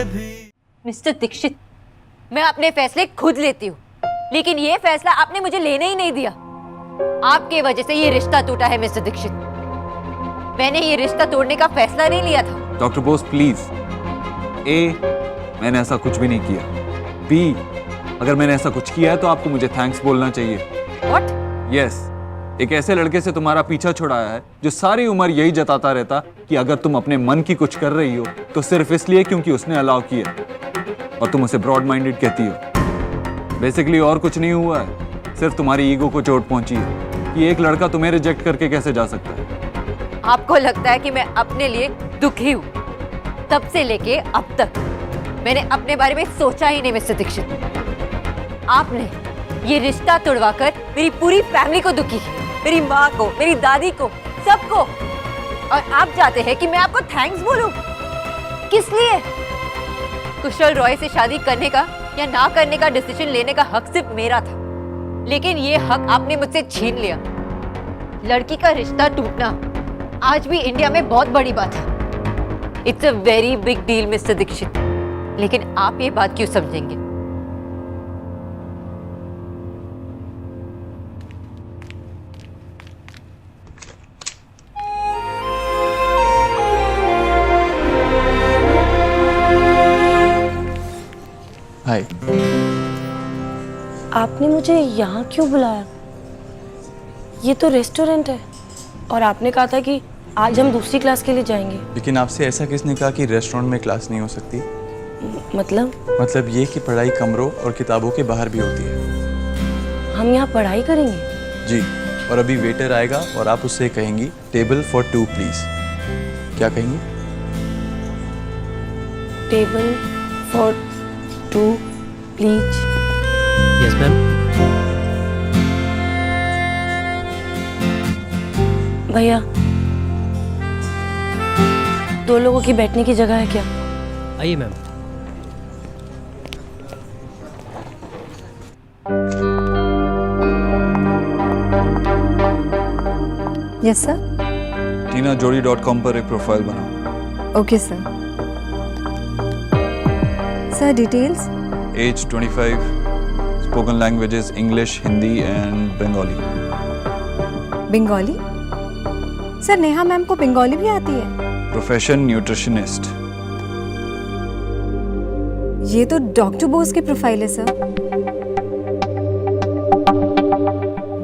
ये भी। मिस्टर दीक्षित, मैं अपने फैसले खुद लेती हूँ, लेकिन ये फैसला आपने मुझे लेने ही नहीं दिया। आपके वजह से ये रिश्ता टूटा है मिस्टर दीक्षित। मैंने ये रिश्ता तोड़ने का फैसला नहीं लिया था। Doctor Bose please. ए, मैंने ऐसा कुछ भी नहीं किया। बी, अगर मैंने ऐसा कुछ किया है तो आपको मुझे थैंक्स बोलना चाहिए। What? यस, एक ऐसे लड़के से तुम्हारा पीछा छुड़ाया है जो सारी उम्र यही जताता रहता कि अगर तुम अपने मन की कुछ कर रही हो तो सिर्फ इसलिए क्योंकि उसने अलाउ किया, और तुम उसे ब्रॉड माइंडेड कहती हो। बेसिकली और कुछ नहीं हुआ है, सिर्फ तुम्हारी ईगो को चोट पहुंची है कि एक लड़का तुम्हें रिजेक्ट करके कैसे जा सकता है। आपको लगता है कि मैं अपने लिए दुखी हूँ? तब से लेके अब तक मैंने अपने बारे में सोचा ही नहीं मिस्टर दीक्षित। आपने ये रिश्ता तोड़वाकर मेरी पूरी फैमिली को दुखी, मेरी माँ को, मेरी दादी को, सबको। और आप चाहते हैं कि मैं आपको थैंक्स बोलूं? किस लिए? कुशल रॉय से शादी करने का या ना करने का डिसीजन लेने का हक सिर्फ मेरा था, लेकिन ये हक आपने मुझसे छीन लिया। लड़की का रिश्ता टूटना आज भी इंडिया में बहुत बड़ी बात है। It's a very big deal mister Dixit, लेकिन आप ये बात क्यों समझेंगे? हाय। आपने मुझे यहाँ क्यों बुलाया? ये तो रेस्टोरेंट है और आपने कहा था कि आज हम दूसरी क्लास के लिए जाएंगे। लेकिन आपसे ऐसा किसने कहा कि रेस्टोरेंट में क्लास नहीं हो सकती? मतलब ये कि पढ़ाई कमरों और किताबों के बाहर भी होती है। हम यहाँ पढ़ाई करेंगे? जी, और अभी वेटर आएगा और आप उससे कहेंगी टेबल फॉर 2 प्लीज। क्या कहेंगी? Table for 2 please. Yes ma'am. भैया, 2 लोगों की बैठने की जगह है क्या? आइए मैम। Yes sir. टीना, जोड़ी.com पर एक प्रोफाइल बनाओ। Okay sir. Sir details? Age 25, spoken languages English, Hindi and Bengali. Bengali? Sir Neha ma'am को बंगाली भी आती है? Profession nutritionist. ये तो डॉक्टर बोस की प्रोफाइल है सर।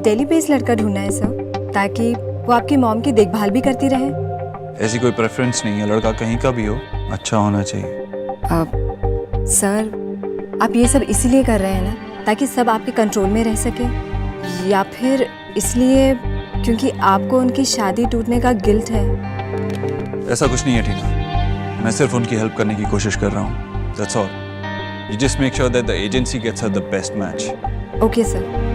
दिल्ली बेस्ड लड़का ढूंढना है सर, ताकि वो आपकी मॉम की देखभाल भी करती रहे। ऐसी कोई प्रेफरेंस नहीं है, लड़का कहीं का भी हो, अच्छा होना चाहिए। सर आप ये सब इसीलिए कर रहे हैं ना ताकि सब आपके कंट्रोल में रह सके, या फिर इसलिए क्योंकि आपको उनकी शादी टूटने का गिल्ट है? ऐसा कुछ नहीं है टीना, मैं सिर्फ उनकी हेल्प करने की कोशिश कर रहा हूँ। That's all. You just make sure that the agency gets her the best match. Okay sir.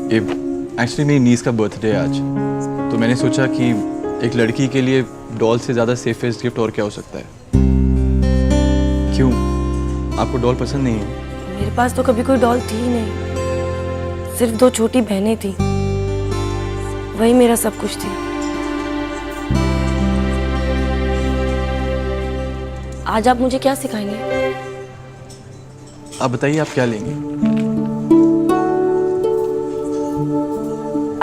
ये एक्चुअली मेरी नीस का बर्थडे है आज, तो मैंने सोचा कि एक लड़की के लिए डॉल से ज़्यादा सेफेस्ट गिफ्ट और क्या हो सकता है। क्यों, आपको डॉल पसंद नहीं है? मेरे पास तो कभी कोई डॉल थी ही नहीं, सिर्फ 2 छोटी बहनें थी, वही मेरा सब कुछ थी। आज आप मुझे क्या सिखाएंगे? आप बताइए, आप क्या लेंगे?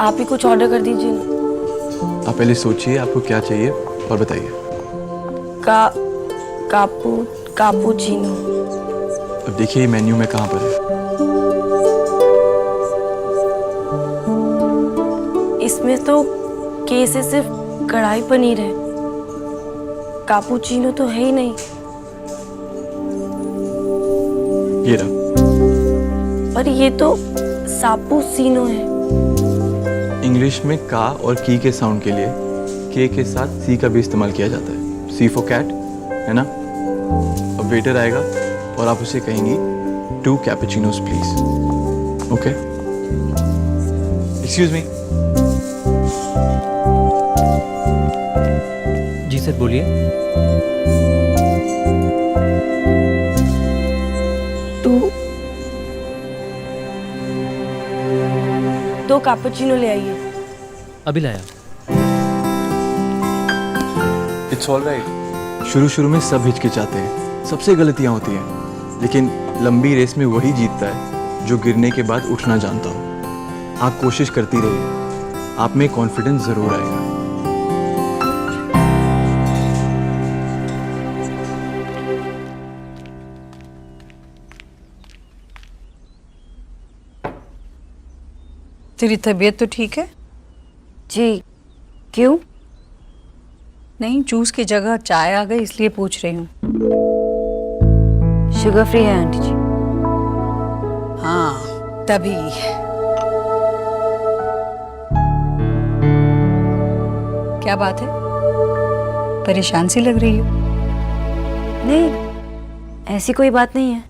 आप ही कुछ ऑर्डर कर दीजिए ना। आप पहले सोचिए आपको क्या चाहिए और बताइए। कापुचिनो। अब देखिए मेन्यू में कहाँ पर है। इसमें तो के से सिर्फ कढ़ाई पनीर है, कापुचिनो तो है ही नहीं। ये रहा। पर ये तो सापुसिनो है। इंग्लिश में का और की के साउंड के लिए के साथ सी का भी इस्तेमाल किया जाता है। सी फॉर कैट, है ना? अब वेटर आएगा और आप उसे कहेंगी 2 cappuccinos please. Okay? Excuse me. जी सर बोलिए। कैपुचिनो ले आइए। अभी लाया। It's all right. शुरू में सब हिचकिचाते हैं, सबसे गलतियां होती हैं, लेकिन लंबी रेस में वही जीतता है जो गिरने के बाद उठना जानता हो। आप कोशिश करती रहिए, आप में कॉन्फिडेंस जरूर आएगा। तेरी तबीयत तो ठीक है? जी, क्यों? नहीं, जूस की जगह चाय आ गई इसलिए पूछ रही हूँ। शुगर फ्री है आंटी जी। हाँ, तभी। क्या बात है? परेशान सी लग रही हो। नहीं, ऐसी कोई बात नहीं है।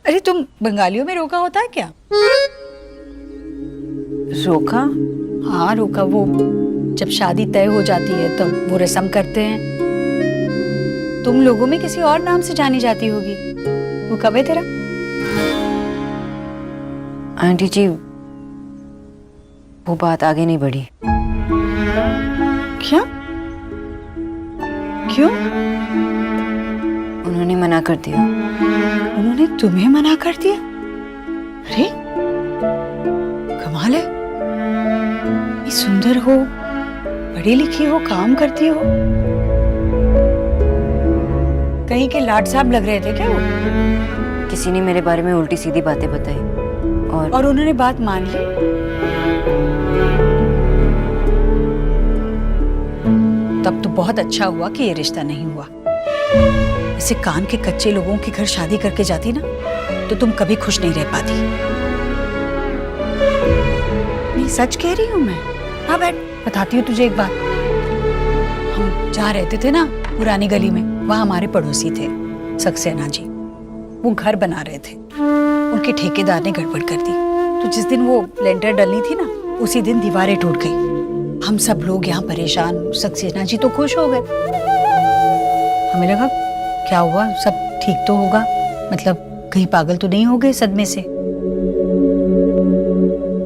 अरे तुम बंगालियों में रोका होता है क्या? रोका? हाँ, रोका वो जब शादी तय हो जाती है तो वो रस्म करते हैं। तुम लोगों में किसी और नाम से जानी जाती होगी। वो कब है तेरा? आंटी जी, वो बात आगे नहीं बढ़ी। क्या? क्यों? उन्होंने मना कर दिया। उन्होंने तुम्हें मना कर दिया? अरे कमाल है। ये सुंदर हो, पढ़ी लिखी हो, काम करती हो, कहीं के लाट साहब लग रहे थे क्या वो? किसी ने मेरे बारे में उल्टी सीधी बातें बताई और उन्होंने बात मान ली? तब तो बहुत अच्छा हुआ कि ये रिश्ता नहीं हुआ। ऐसे कान के कच्चे लोगों के घर शादी करके जाती ना तो तुम कभी खुश नहीं रह पाती। नहीं, सच कह रही हूँ मैं। हाँ बैठ, बताती हूँ तुझे एक बात। हम जहाँ रहते थे ना पुरानी गली में, वहाँ हमारे पड़ोसी थे सक्सेना जी। वो घर बना रहे थे, उनके ठेकेदार ने गड़बड़ कर दी। तो जिस दिन वो लेंटर डलनी थी ना, उसी दिन दीवारें टूट गई। हम सब लोग यहाँ परेशान, सक्सेना जी तो खुश हो गए। हमें लगा क्या हुआ, सब ठीक तो होगा, मतलब कहीं पागल तो नहीं हो गए सदमे से।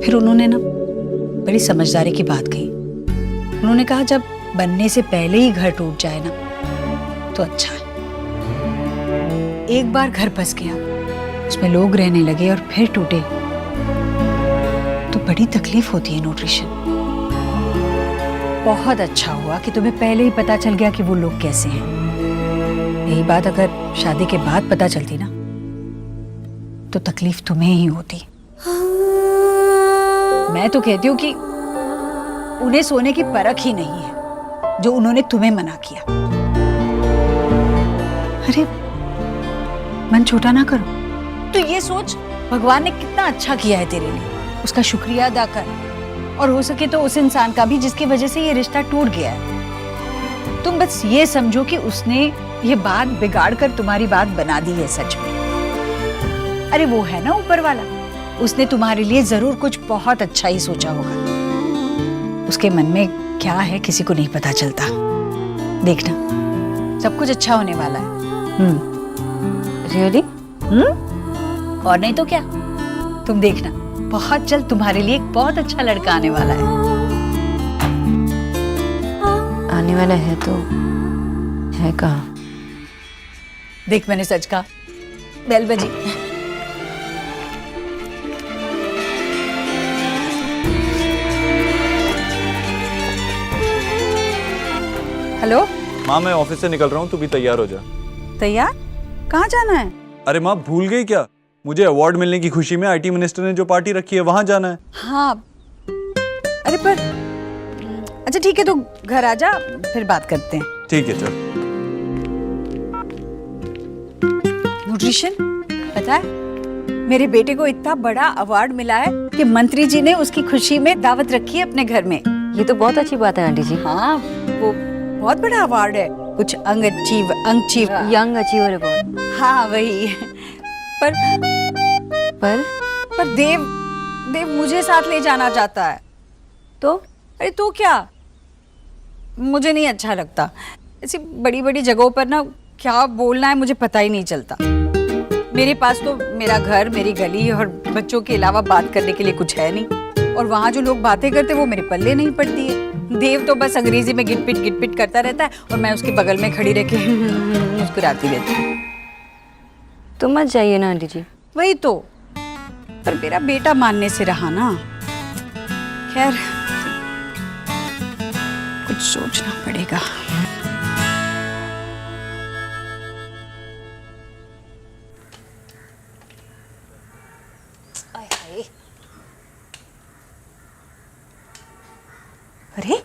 फिर उन्होंने ना बड़ी समझदारी की बात कही। उन्होंने कहा जब बनने से पहले ही घर टूट जाए ना तो अच्छा है। एक बार घर बस गया, उसमें लोग रहने लगे और फिर टूटे तो बड़ी तकलीफ होती है न्यूट्रिशन। बहुत अच्छा हुआ कि तुम्हें पहले ही पता चल गया कि वो लोग कैसे हैं। यही बात अगर शादी के बाद पता चलती ना तो तकलीफ तुम्हें ही होती। मैं तो कहती हूँ कि उन्हें सोने की परख ही नहीं है जो उन्होंने तुम्हें मना किया। अरे मन छोटा ना करो। तो ये सोच भगवान ने कितना अच्छा किया है तेरे लिए, उसका शुक्रिया अदा कर। और हो सके तो उस इंसान का भी जिसकी वजह से ये रिश्ता टूट गया है। तुम बस ये समझो कि उसने ये बात बिगाड़ कर तुम्हारी बात बना दी है सच में। अरे वो है ना ऊपर वाला, उसने तुम्हारे लिए जरूर कुछ बहुत अच्छा ही सोचा होगा। उसके मन में क्या है किसी को नहीं पता चलता। देखना सब कुछ अच्छा होने वाला है। रियली? और नहीं तो क्या, तुम देखना बहुत जल्द तुम्हारे लिए एक बहुत अच्छा लड़का आने वाला है। आने वाला है तो है कहाँ? देख मैंने सच कहा। बेल बजी। हेलो माँ, मैं ऑफिस से निकल रहा हूँ, तू भी तैयार हो जा। तैयार? कहाँ जाना है? अरे माँ, भूल गई क्या? मुझे अवार्ड मिलने की खुशी में आईटी मिनिस्टर ने जो पार्टी रखी है वहां जाना है। हाँ, अरे पर अच्छा ठीक है, तो घर आ जा, फिर बात करते हैं। ठीक है, चल। न्यूट्रिशन, पता है मेरे बेटे को इतना बड़ा अवार्ड मिला है कि मंत्री जी ने उसकी खुशी में दावत रखी है अपने घर में। ये तो बहुत अच्छी बात है आंटी जी। हाँ, वो बहुत बड़ा अवार्ड है, कुछ यंग अचीवर अवार्ड। हाँ वही। पर देव मुझे साथ ले जाना चाहता है। तो अरे तो क्या, मुझे नहीं अच्छा लगता ऐसी बड़ी बड़ी जगहों पर ना, क्या बोलना है मुझे पता ही नहीं चलता। मेरे पास तो मेरा घर, मेरी गली और बच्चों के अलावा बात करने के लिए कुछ है नहीं। और वहाँ जो लोग बातें करते वो मेरे पल्ले नहीं पड़ती है। देव तो बस अंग्रेजी में गिट-पिट करता रहता है और मैं उसके बगल में खड़ी रह के मुस्कुराती रहती हूँ। तो मत जाइए ना आंटी जी। वही तो, पर मेरा बेटा मानने से रहा ना। खैर, कुछ सोचना पड़ेगा। अरे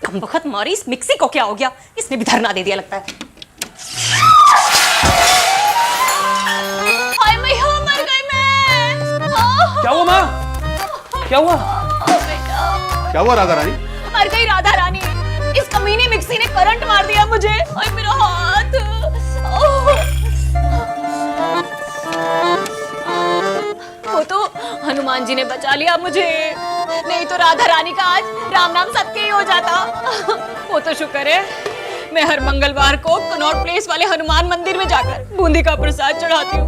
कम वक्त मारी, इस मिक्सी को क्या हो गया? इसने भी धरना दे दिया लगता है। हाय मैया, मर गई मैं। क्या हुआ माँ? क्या हुआ? क्या हुआ राधा रानी? मर गई राधा रानी। इस कमीनी मिक्सी ने करंट मार दिया मुझे। हाय मेरा हाथ। वो तो हनुमान जी ने बचा लिया मुझे, नहीं तो राधा रानी का आज राम नाम सत्य ही हो जाता। वो तो शुक्र है मैं हर मंगलवार को कनॉट प्लेस वाले हनुमान मंदिर में जाकर बूंदी का प्रसाद चढ़ाती हूँ,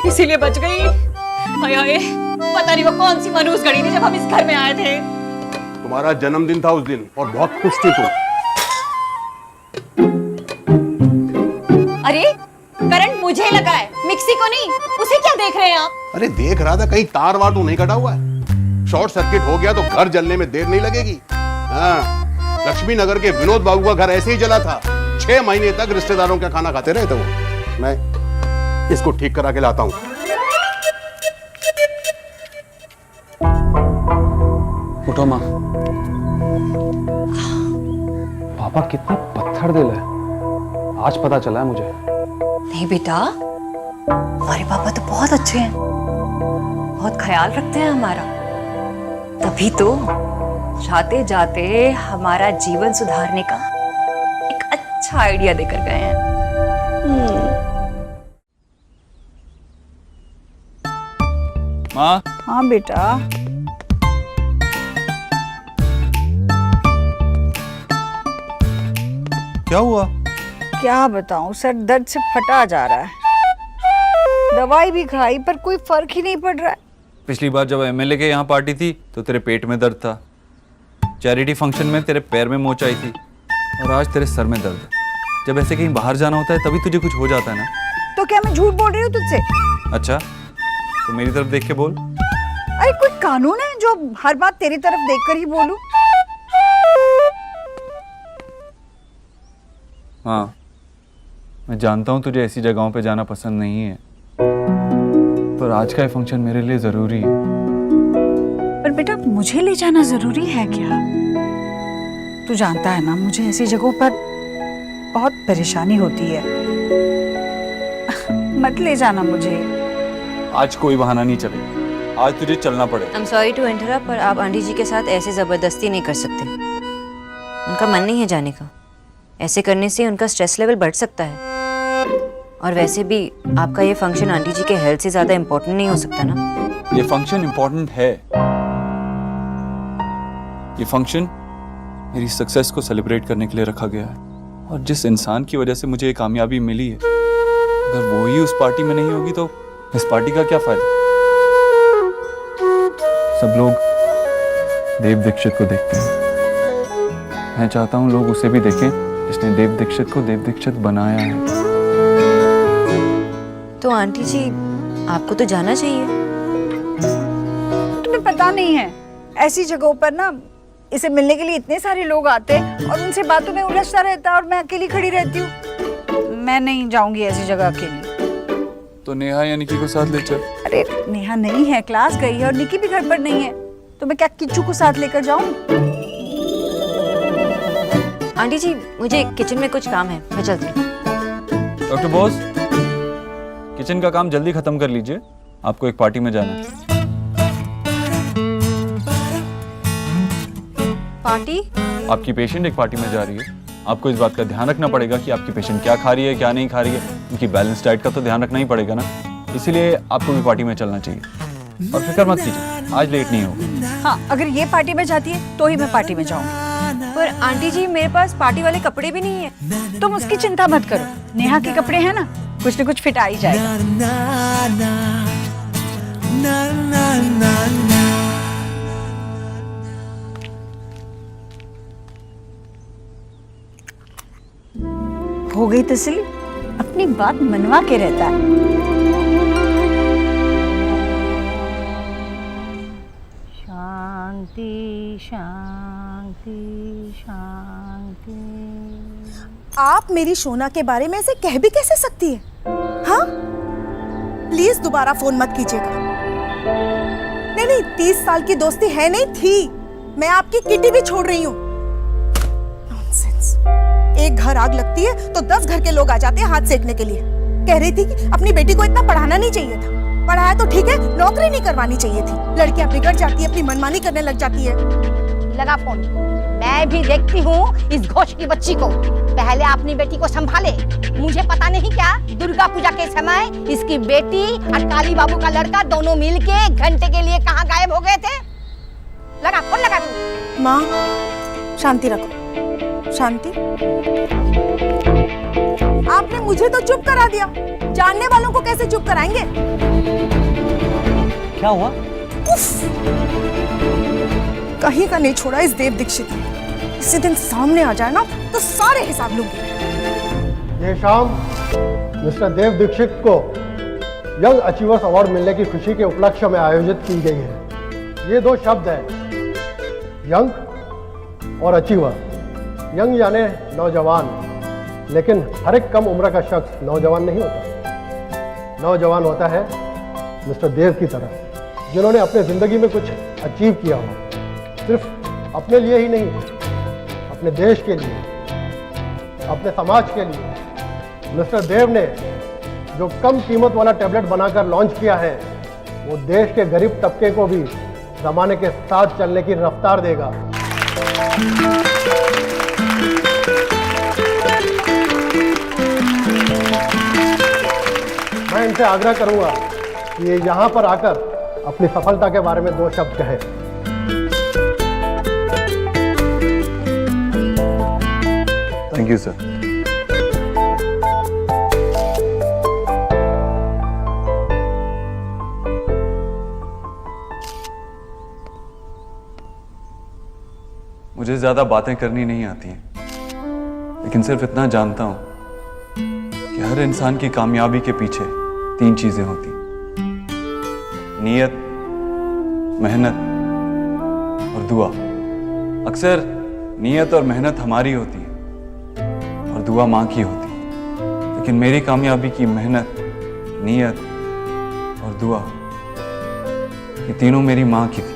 इसीलिए बच गई। हाय हाय, पता नहीं वो कौन सी मनहूस घड़ी थी जब हम इस घर में आए थे। तुम्हारा जन्मदिन था उस दिन और बहुत खुश थी तुम। अरे करंट मुझे लगा है, मिक्सी को नहीं। उसे क्या देख रहे हैं आप? अरे देख रहा था कहीं तार वार तो नहीं कटा हुआ है। शॉर्ट सर्किट हो गया तो घर जलने में देर नहीं लगेगी। हाँ, लक्ष्मी नगर के विनोद बाबू का घर ऐसे ही जला था। 6 महीने तक रिश्तेदारों का खाना खाते रहे थे वो। मैं इसको ठीक करा के लाता हूँ। उठो माँ। पापा कितना पत्थर दिल है, आज पता चला है मुझे। नहीं बेटा, हमारे पापा तो बहुत अच्छे हैं, बहुत ख्याल रखते हैं हमारा। तभी तो जाते जाते हमारा जीवन सुधारने का एक अच्छा आइडिया देकर गए हैं। माँ, हाँ बेटा। क्या हुआ? क्या बताऊं, सर दर्द से फटा जा रहा है। दवाई भी खाई पर कोई फर्क ही नहीं पड़ रहा है। पिछली बार जब एमएलए के यहाँ पार्टी थी तो तेरे पेट में दर्द था, चैरिटी फंक्शन में तेरे पैर में मोच आई थी और आज तेरे सर में दर्द है। जब ऐसे कहीं बाहर जाना होता है तभी तुझे कुछ हो जाता है ना। तो क्या मैं झूठ बोल रही हूँ तुझसे? अच्छा, तो मेरी तरफ देख के बोल। अरे कोई कानून है जो हर बात तेरी तरफ देखकर ही बोलूं? हाँ, मैं जानता हूँ तुझे ऐसी जगहों पे जाना पसंद नहीं है, पर आज का ये फंक्शन मेरे लिए जरूरी है। पर बेटा, मुझे ले जाना जरूरी है क्या? तू जानता है ना, मुझे ऐसी जगहों पर बहुत परेशानी होती है। मत ले जाना मुझे। आज कोई बहाना नहीं चलेगा, आज तुझे चलना पड़ेगा। I am sorry to interrupt, पर आप आंटी जी के साथ ऐसे जबरदस्ती नहीं कर सकते। उनका मन नहीं है जाने का। ऐसे करने से उनका स्ट्रेस लेवल बढ़ सकता है। और वैसे भी आपका ये फंक्शन आंटी जी के हेल्थ से ज्यादा इम्पोर्टेंट नहीं हो सकता ना। ये फंक्शन इम्पोर्टेंट है। ये फंक्शन मेरी सक्सेस को सेलिब्रेट करने के लिए रखा गया है, और जिस इंसान की वजह से मुझे ये कामयाबी मिली है, अगर वो ही उस पार्टी में नहीं होगी तो इस पार्टी का क्या फायदा? सब लोग देव दीक्षित को देखते हैं, मैं चाहता हूँ लोग उसे भी देखें जिसने देव दीक्षित को देव दीक्षित बनाया है। तो आंटी जी, आपको तो जाना चाहिए। तुम्हें पता नहीं है, ऐसी जगहों पर ना इसे मिलने के लिए इतने सारे लोग आते हैं और उनसे बातों में उलझता रहता है और मैं अकेली खड़ी रहती हूँ। मैं नहीं जाऊंगी ऐसी जगह अकेली। तो नेहा या निकी को साथ ले चल। अरे नेहा नहीं है, क्लास गई है, और निकी भी घर पर नहीं है, तो मैं क्या किच्चू को साथ लेकर जाऊं? आंटी जी, मुझे किचन में कुछ काम है, मैं चलती हूँ। डॉक्टर बॉस, किचन का काम जल्दी खत्म कर लीजिए, आपको एक पार्टी में जाना है। पार्टी? आपकी पेशेंट एक पार्टी में जा रही है। आपको इस बात का ध्यान रखना पड़ेगा कि आपकी पेशेंट क्या खा रही है, क्या नहीं खा रही है। उनकी बैलेंस डाइट का तो ध्यान रखना ही पड़ेगा ना, इसीलिए आपको भी पार्टी में चलना चाहिए। और फिक्र मत कीजिए, आज लेट नहीं होगा। हाँ, अगर ये पार्टी में जाती है तो ही मैं पार्टी में जाऊंगी। पर आंटी जी मेरे पास पार्टी वाले कपड़े भी नहीं है। तुम उसकी चिंता मत करो, नेहा के कपड़े हैं ना, कुछ न कुछ फिट आ ही जाएगा। हो गई तसल्ली, अपनी बात मनवा के रहता है। शांति शांति शांति। आप मेरी शोना के बारे में ऐसे कह भी कैसे सकती है? हाँ, प्लीज दोबारा फोन मत कीजिएगा। नहीं नहीं, 30 साल की दोस्ती है नहीं थी। मैं आपकी किटी भी छोड़ रही हूँ। नॉनसेंस। एक घर आग लगती है तो 10 घर के लोग आ जाते हैं हाथ सेकने के लिए। कह रही थी कि अपनी बेटी को इतना पढ़ाना नहीं चाहिए था। पढ़ाया तो ठीक है, नौकरी नहीं करवानी चाहिए थी। लड़कियां बिगड़ जाती है, अपनी मनमानी करने लग जाती है। लगा फोन। मैं भी देखती हूँ इस घोष की बच्ची को। पहले अपनी बेटी को संभाले। मुझे पता नहीं क्या, दुर्गा पूजा के समय इसकी बेटी और काली बाबू का लड़का दोनों मिलके 1 घंटे के लिए कहाँ गायब हो गए थे। लगा फोन, लगा तू। माँ शांति रखो, शांति। आपने मुझे तो चुप करा दिया, जानने वालों को कैसे चुप कराएंगे? क्या हुआ? कहीं का नहीं छोड़ा इस देव दीक्षित ने। इसी दिन सामने आ जाए ना तो सारे हिसाब लूंगी। ये शाम मिस्टर देव दीक्षित को यंग अचीवर्स अवार्ड मिलने की खुशी के उपलक्ष्य में आयोजित की गई है। ये 2 शब्द हैं, यंग और अचीवर। यंग यानी नौजवान, लेकिन हर एक कम उम्र का शख्स नौजवान नहीं होता। नौजवान होता है मिस्टर देव की तरह, जिन्होंने अपने जिंदगी में कुछ अचीव किया हो, सिर्फ अपने लिए ही नहीं, अपने देश के लिए, अपने समाज के लिए। मिस्टर देव ने जो कम कीमत वाला टैबलेट बनाकर लॉन्च किया है, वो देश के गरीब तबके को भी जमाने के साथ चलने की रफ्तार देगा। मैं इनसे आग्रह करूंगा कि ये यहाँ पर आकर अपनी सफलता के बारे में 2 शब्द कहें। Thank you sir. मुझे ज्यादा बातें करनी नहीं आती हैं, लेकिन सिर्फ इतना जानता हूं कि हर इंसान की कामयाबी के पीछे 3 चीजें होती, नीयत, मेहनत और दुआ। अक्सर नीयत और मेहनत हमारी होती है और दुआ माँ की होती है, लेकिन मेरी कामयाबी की मेहनत, नीयत और दुआ, ये तीनों मेरी माँ की थी।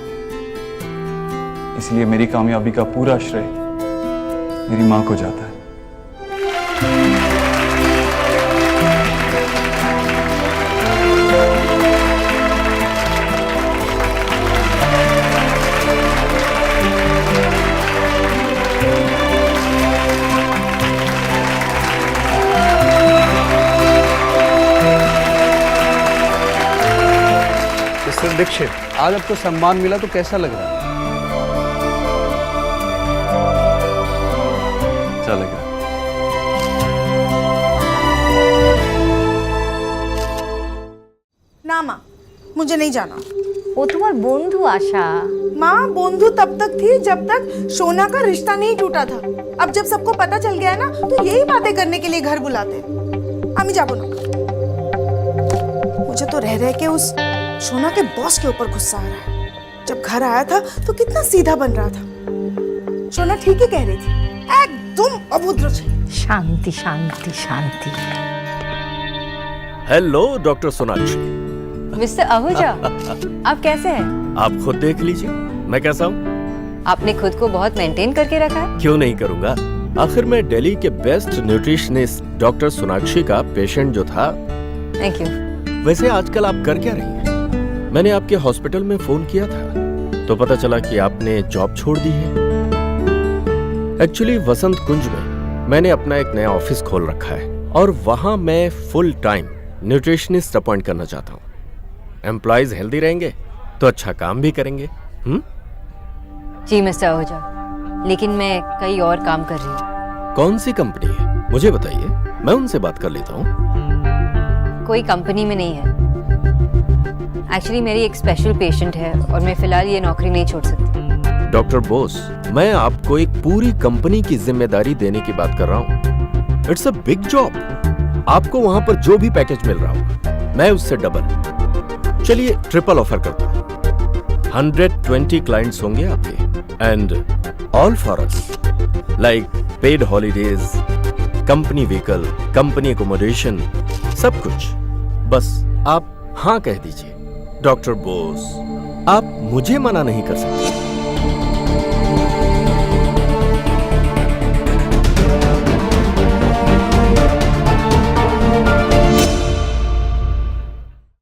इसलिए मेरी कामयाबी का पूरा श्रेय मेरी माँ को जाता है। मिस्टर दीक्षित, आज आपको सम्मान मिला तो कैसा लग रहा है? अच्छा लगा। ना माँ, मुझे नहीं जाना। ও তোমার বন্ধু आशा। माँ, बंधु तब तक थी जब तक सोना का रिश्ता नहीं टूटा था। अब जब सबको पता चल गया है ना, तो यही बातें करने के लिए घर बुलाते। আমি যাবো না। मुझे तो रह रह के उस सोना के बॉस के ऊपर गुस्सा आ रहा है। जब घर आया था तो कितना सीधा बन रहा था। सोना ठीक ही कह रही थी, एकदम अभद्र थी। शांति शांति शांति। Hello doctor Sonakshi. Mister Ahuja, आप कैसे हैं? आप खुद देख लीजिए मैं कैसा हूँ। आपने खुद को बहुत मेंटेन करके रखा है। क्यों नहीं करूँगा, आखिर मैं दिल्ली के बेस्ट न्यूट्रिशनिस्ट डॉक्टर सोनाक्षी का पेशेंट जो था। Thank you. वैसे आजकल आप कर क्या रही हैं? मैंने आपके हॉस्पिटल में फोन किया था तो पता चला कि आपने जॉब छोड़ दी है। एक्चुअली वसंत कुंज में मैंने अपना एक नया ऑफिस खोल रखा है और वहां मैं फुल टाइम न्यूट्रिशनिस्ट अपॉइंट करना चाहता हूँ। एम्प्लॉयज हेल्दी रहेंगे तो अच्छा काम भी करेंगे। जी मिस्टर आहूजा, लेकिन मैं कई और काम कर रही हूँ। कौन सी कंपनी है मुझे बताइए, मैं उनसे बात कर लेता हूँ। कोई कंपनी में नहीं है। एक्चुअली मेरी एक स्पेशल पेशेंट है और मैं फिलहाल ये नौकरी नहीं छोड़ सकती। डॉक्टर बोस, मैं आपको एक पूरी कंपनी की जिम्मेदारी देने की बात कर रहा हूँ। It's a big job. आपको वहां पर जो भी पैकेज मिल रहा होगा मैं उससे डबल, चलिए ट्रिपल ऑफर करता हूँ। 120 क्लाइंट्स होंगे आपके and all for us, like paid holidays, company vehicle, company accommodation, सब कुछ। बस आप हाँ कह दीजिए। डॉक्टर बोस, आप मुझे मना नहीं कर सकते।